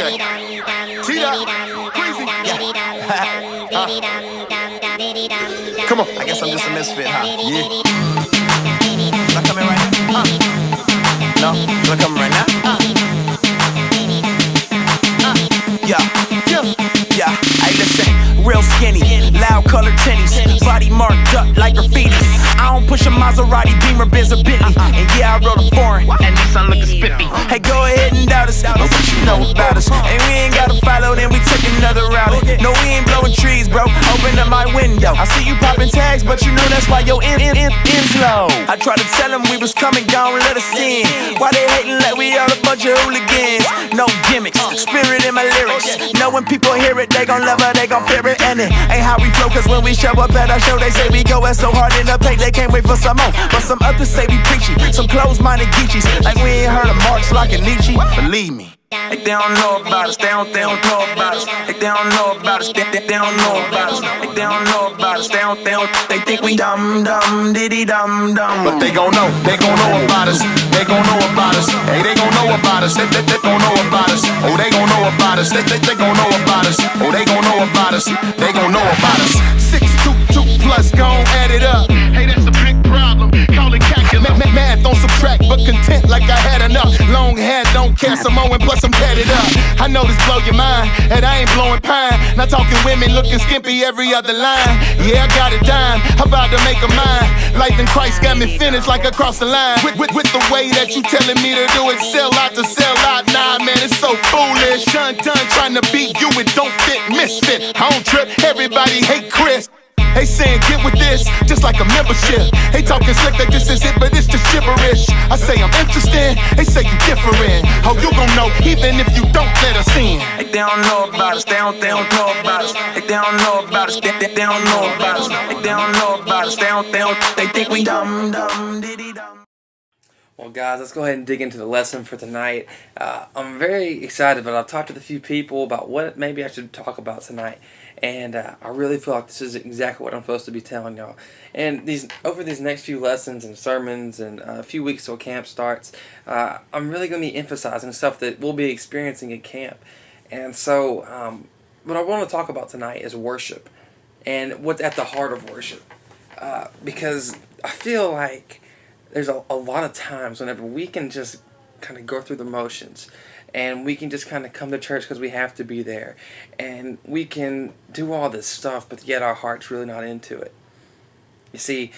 Okay. T-Dot. Crazy. Come on. I guess I'm just a misfit, huh? Yeah. Can I come in right now? No? Can I come in right now? Yeah. Hey, listen. Real skinny, loud colored tinnies, body marked up like graffiti. I don't push a Maserati, Beamer, Benz, or Bentley. And yeah, I wrote a foreign, and this I'm looking spiffy. Hey, go ahead and doubt us, but what you know about us? And we ain't gotta follow, then we took another route. No, we ain't blowing trees, bro. Open up my window. I see you popping tags, but you know that's why your end's low. I tried to tell them we was coming, gone, let us in. Why they hating like we all a bunch of hooligans? No gimmicks, spirit in my lyrics. Know when people hear it, they gon' love it, they gon' fear it. And it ain't how we flow, cause when we show up at our show, they say we goin' so hard in the paint, they can't wait for some more. But some others say we preachy, some closed-minded geechies, like we ain't heard of Marx, like a Nietzsche. Believe me. They don't know about us, they don't know about us. They don't know about us, they don't know about us. They don't know about us, they think we dumb, diddy dumb. But they gon' know about us. They gon' know about us. Hey, they gon' know about us. They gon' know about us. Oh, they gon' know about us. They gon' know about us. Oh, they gon' know about us. They gon' know about us. 622 plus, gon' add it up. Hey, that's a big problem. Call it calculus. Math on subtract, but content like I had enough. Long hair, don't care some more, and plus I'm tatted up. I know this blow your mind, and I ain't blowing pine. Not talking women looking skimpy every other line. Yeah, I got a dime, I'm about to make a mine. Life in Christ got me finished like across the line. With the way that you telling me to do it, sell out to sell out. Nah, man, it's so foolish. Done trying to beat you, it don't fit, misfit. I don't trip, everybody hate Chris. They saying get with this, just like a membership. They talking slick that this is it, but it's just gibberish. I say I'm interested, they say you different. How you gon' know, even if you don't let us in? They don't know about us, they don't know about us. They don't know about us, they don't know about us. They don't know about us, they think we dumb, diddy dumb. Well, guys, let's go ahead and dig into the lesson for tonight. I'm very excited, but I've talked to a few people about what maybe I should talk about tonight. And I really feel like this is exactly what I'm supposed to be telling y'all. And over these next few lessons and sermons and a few weeks till camp starts, I'm really going to be emphasizing stuff that we'll be experiencing at camp. And so what I want to talk about tonight is worship and what's at the heart of worship. Because I feel like there's a lot of times whenever we can just kind of go through the motions and we can just kind of come to church because we have to be there, and we can do all this stuff, but yet our heart's really not into it. You see,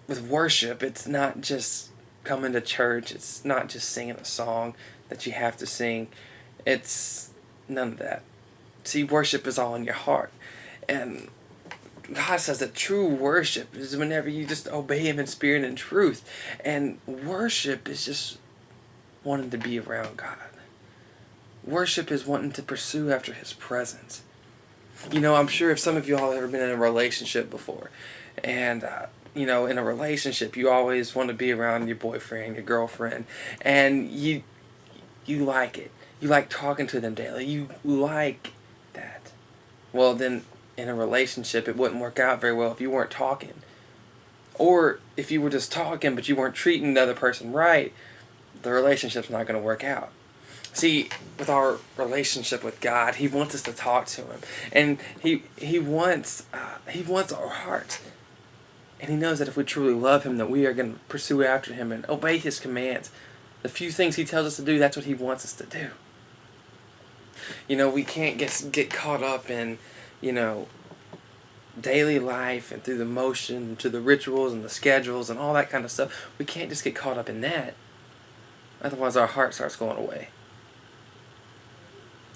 with worship, it's not just coming to church, it's not just singing a song that you have to sing, it's none of that. See, worship is all in your heart, and God says that true worship is whenever you just obey Him in spirit and truth. And worship is just wanting to be around God. Worship is wanting to pursue after His presence. You know, I'm sure if some of you all have ever been in a relationship before, and in a relationship you always want to be around your boyfriend, your girlfriend, and you like it. You like talking to them daily. You like that. Well, then in a relationship, it wouldn't work out very well if you weren't talking. Or if you were just talking but you weren't treating the other person right, the relationship's not going to work out. See, with our relationship with God, He wants us to talk to Him. And He wants our heart. And He knows that if we truly love Him, that we are going to pursue after Him and obey His commands. The few things He tells us to do, that's what He wants us to do. You know, we can't get caught up in daily life and through the motion, to the rituals and the schedules and all that kind of stuff. We can't just get caught up in that. Otherwise our heart starts going away.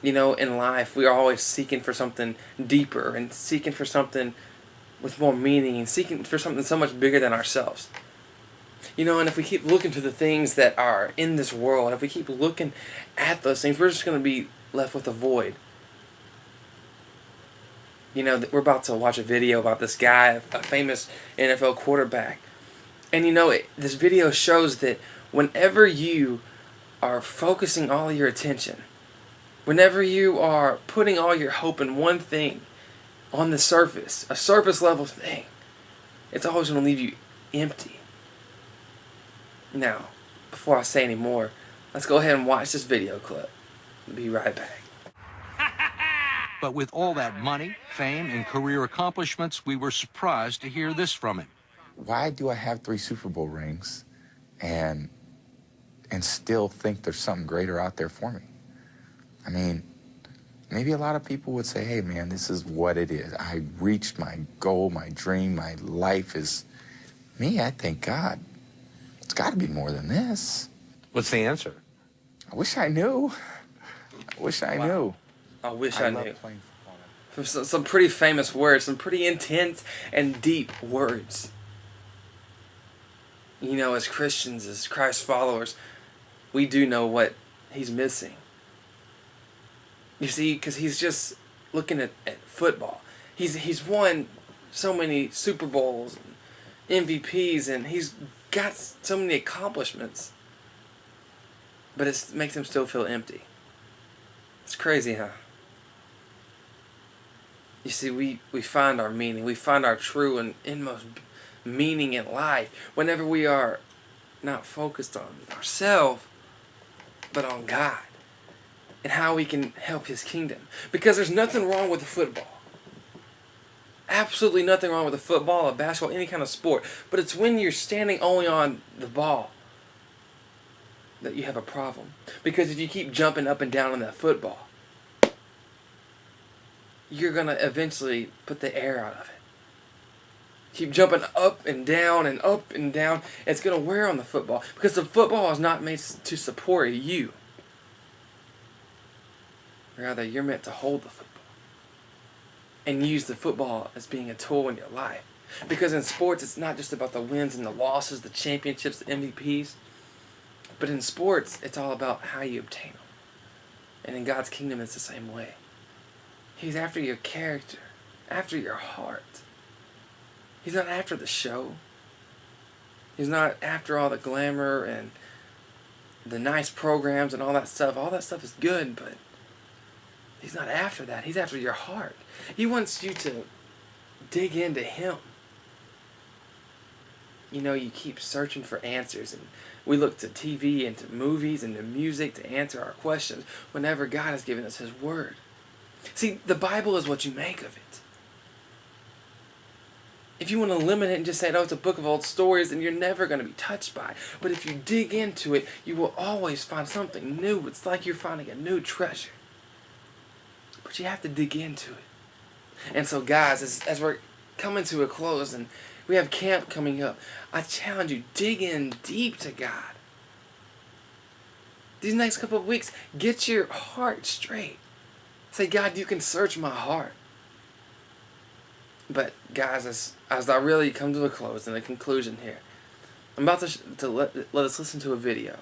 In life, we are always seeking for something deeper and seeking for something with more meaning and seeking for something so much bigger than ourselves. And if we keep looking to the things that are in this world, if we keep looking at those things, we're just going to be left with a void. We're about to watch a video about this guy, a famous NFL quarterback. And this video shows that whenever you are focusing all your attention, whenever you are putting all your hope in one thing, on the surface, a surface level thing, it's always going to leave you empty. Now, before I say any more, let's go ahead and watch this video clip. be right back. But with all that money, fame, and career accomplishments, we were surprised to hear this from him. Why do I have 3 Super Bowl rings and still think there's something greater out there for me? I mean, maybe a lot of people would say, hey, man, this is what it is. I reached my goal, my dream, my life is... Me, I think, God, it's got to be more than this. What's the answer? I wish I knew. I wish I knew. I wish I love knew. playing football. Some pretty famous words, some pretty intense and deep words. You know, as Christians, as Christ followers, we do know what he's missing. You see, because he's just looking at football. He's won so many Super Bowls and MVPs, and he's got so many accomplishments. But it makes him still feel empty. It's crazy, huh? You see, we find our meaning. We find our true and inmost meaning in life whenever we are not focused on ourselves, but on God and how we can help his kingdom. Because there's nothing wrong with the football. Absolutely nothing wrong with a football, a basketball, any kind of sport. But it's when you're standing only on the ball that you have a problem. Because if you keep jumping up and down on that football, you're going to eventually put the air out of it. Keep jumping up and down and up and down. It's going to wear on the football. Because the football is not made to support you. Rather, you're meant to hold the football. And use the football as being a tool in your life. Because in sports, it's not just about the wins and the losses, the championships, the MVPs. But in sports, it's all about how you obtain them. And in God's kingdom, it's the same way. He's after your character, after your heart. He's not after the show. He's not after all the glamour and the nice programs and all that stuff. All that stuff is good, but he's not after that. He's after your heart. He wants you to dig into him. You know, you keep searching for answers, and we look to TV and to movies and to music to answer our questions whenever God has given us his word. See, the Bible is what you make of it. If you want to limit it and just say, oh, it's a book of old stories, then you're never going to be touched by it. But if you dig into it, you will always find something new. It's like you're finding a new treasure. But you have to dig into it. And so, guys, as we're coming to a close and we have camp coming up, I challenge you, dig in deep to God. These next couple of weeks, get your heart straight. Say, God, you can search my heart. But, guys, as I really come to a close and a conclusion here, I'm about to let us listen to a video.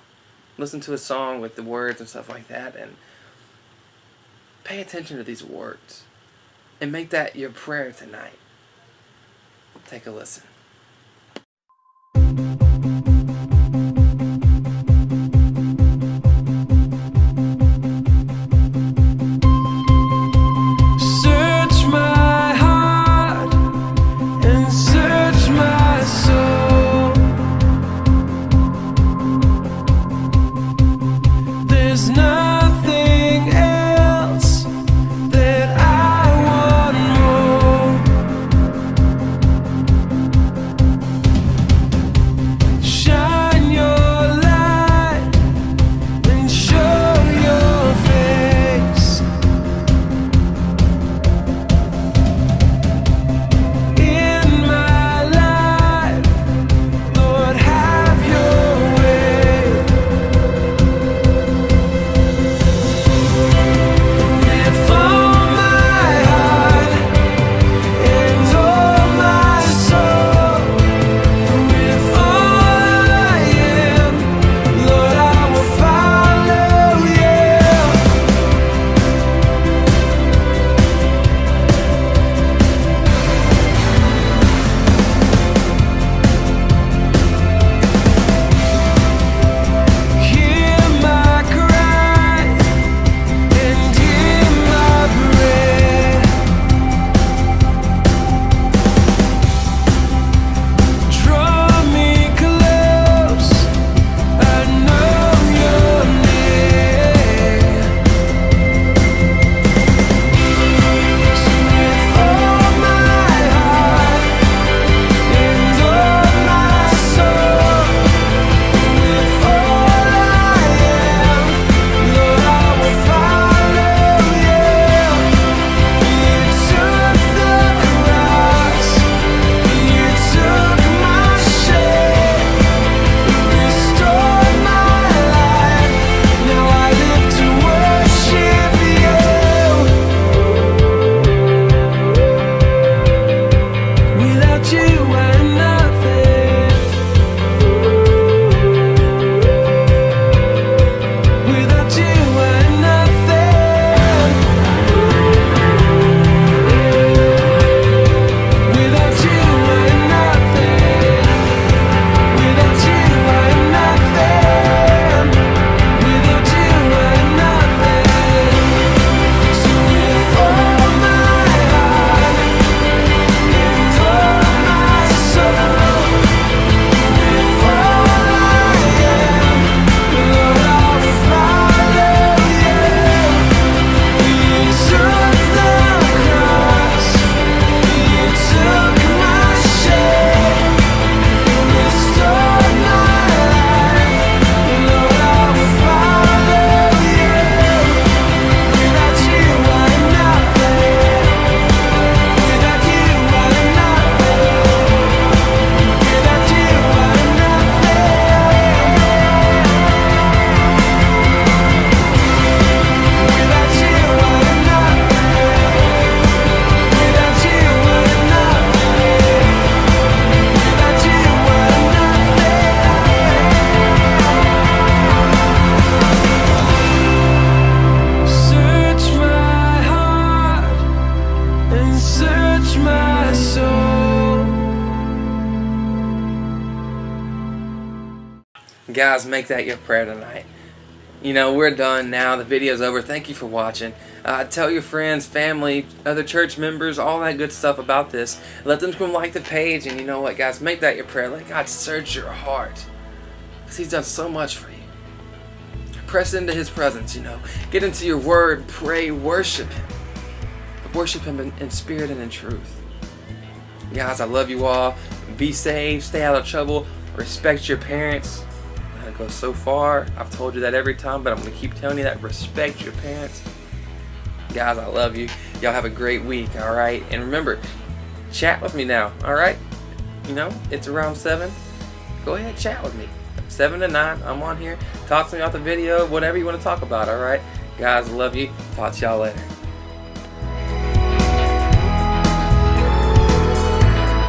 Listen to a song with the words and stuff like that. And pay attention to these words. And make that your prayer tonight. Take a listen. guys, make that your prayer tonight. You know, we're done now. The video's over. Thank you for watching. Tell your friends, family, other church members, all that good stuff about this. Let them come like the page. And you know what, guys? Make that your prayer. Let God search your heart, because He's done so much for you. Press into His presence, you know. Get into your word. Pray. Worship Him. But worship Him in spirit and in truth. Guys, I love you all. Be saved. Stay out of trouble. Respect your parents. That goes so far. I've told you that every time, but I'm going to keep telling you that. Respect your parents. Guys, I love you. Y'all have a great week, alright? And remember, chat with me now, alright? You know, it's around 7. Go ahead, chat with me. 7 to 9, I'm on here. Talk to me about the video, whatever you want to talk about, alright? Guys, I love you. Talk to y'all later.